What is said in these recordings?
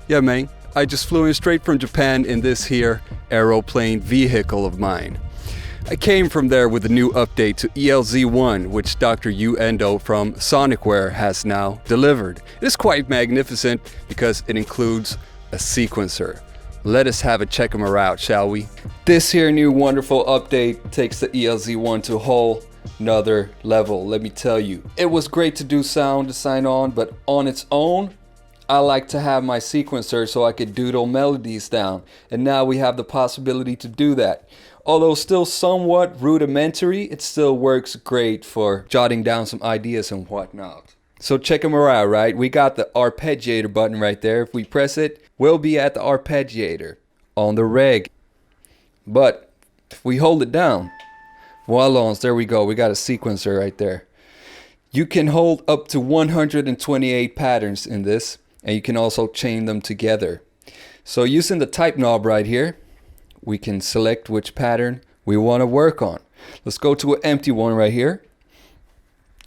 Yeah, man, I just flew in straight from Japan in this here aeroplane vehicle of mine. I came from there with a new update to ELZ1, which Dr. Yu Endo from Sonicware has now delivered. It is quite magnificent because it includes a sequencer. Let us have a check 'em out, shall we? This here new wonderful update takes the ELZ1 to a whole nother level, let me tell you. It was great to do sound design on, but on its own, I like to have my sequencer so I could doodle melodies down. And now we have the possibility to do that. Although still somewhat rudimentary, it still works great for jotting down some ideas and whatnot. So check them out, right? We got the Arpeggiator button right there. If we press it, we'll be at the Arpeggiator on the reg. But if we hold it down, voila, there we go. We got a sequencer right there. You can hold up to 128 patterns in this. And you can also chain them together. So using the type knob right here, we can select which pattern we want to work on. Let's go to an empty one right here.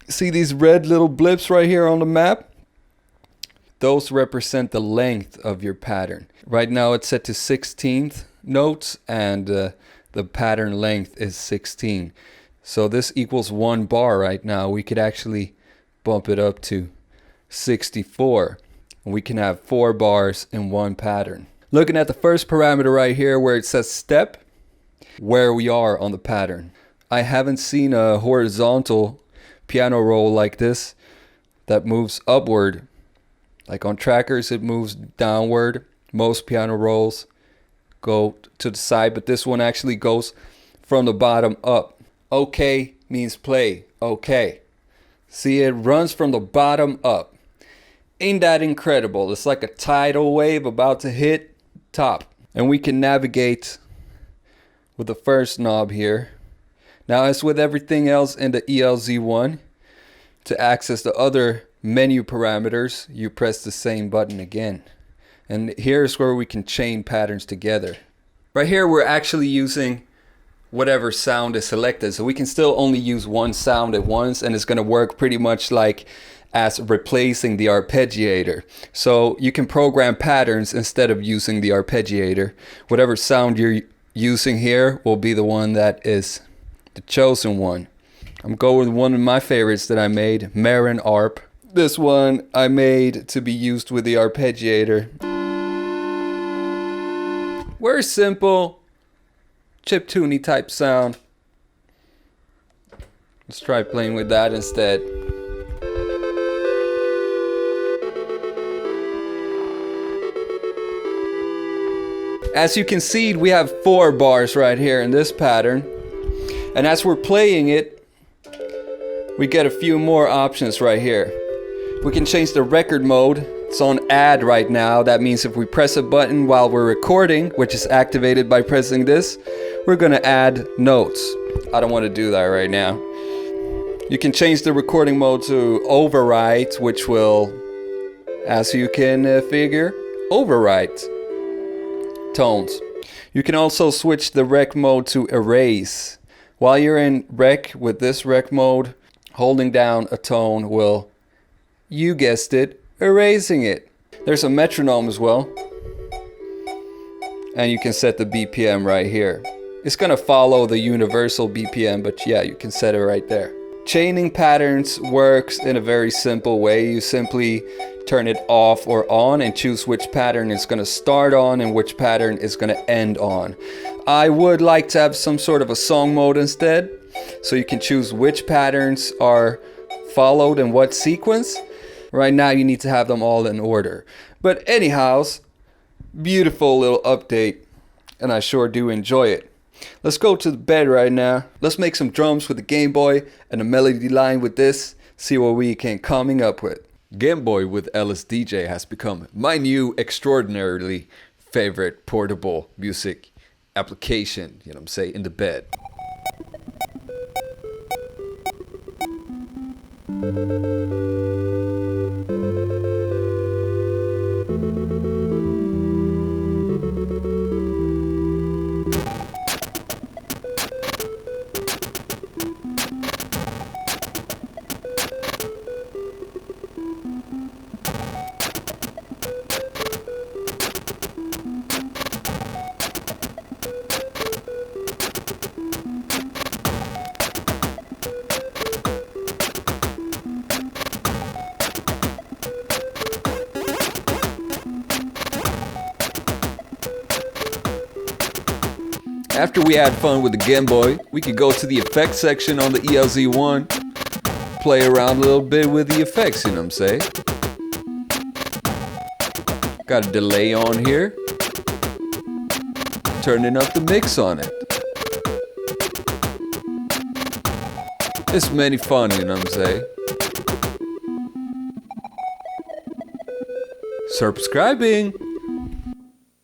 See these red little blips right here on the map? Those represent the length of your pattern. Right now it's set to 16th notes and the pattern length is 16. So this equals 1 bar right now. We could actually bump it up to 64. We can have 4 bars in one pattern. Looking at the first parameter right here where it says step, where we are on the pattern. I haven't seen a horizontal piano roll like this that moves upward. Like on trackers it moves downward. Most piano rolls go to the side, but this one actually goes from the bottom up. Okay means play. Okay. See, it runs from the bottom up. Ain't that incredible? It's like a tidal wave about to hit top. And we can navigate with the first knob here. Now, as with everything else in the ELZ1, to access the other menu parameters, you press the same button again. And here's where we can chain patterns together. Right here, we're actually using whatever sound is selected. So we can still only use one sound at once, and it's going to work pretty much like as replacing the arpeggiator. So you can program patterns instead of using the arpeggiator. Whatever sound you're using here will be the one that is the chosen one. I'm going with one of my favorites that I made, Marin Arp. This one I made to be used with the arpeggiator. Very simple, chiptune type sound. Let's try playing with that instead. As you can see, we have 4 bars right here in this pattern. And as we're playing it, we get a few more options right here. We can change the record mode. It's on add right now. That means if we press a button while we're recording, which is activated by pressing this, we're gonna add notes. I don't want to do that right now. You can change the recording mode to overwrite, which will, as you can figure, overwrite tones. You can also switch the rec mode to erase. While you're in rec with this rec mode, holding down a tone will, you guessed it, erasing it. There's a metronome as well. And you can set the BPM right here. It's gonna follow the universal BPM, but yeah, you can set it right there. Chaining patterns works in a very simple way. You simply turn it off or on and choose which pattern it's going to start on and which pattern it's going to end on. I would like to have some sort of a song mode instead, so you can choose which patterns are followed in what sequence. Right now you need to have them all in order. But anyhow, beautiful little update, and I sure do enjoy it. Let's go to the bed right now. Let's make some drums with the GameBoy and a melody line with this. See what we can coming up with. GameBoy with LSDJ has become my new extraordinarily favorite portable music application, you know what I'm saying, in the bed. After we had fun with the GameBoy, we could go to the effects section on the ELZ1, play around a little bit with the effects, you know what I'm saying? Got a delay on here. Turning up the mix on it. It's many fun, you know what I'm saying? Subscribing!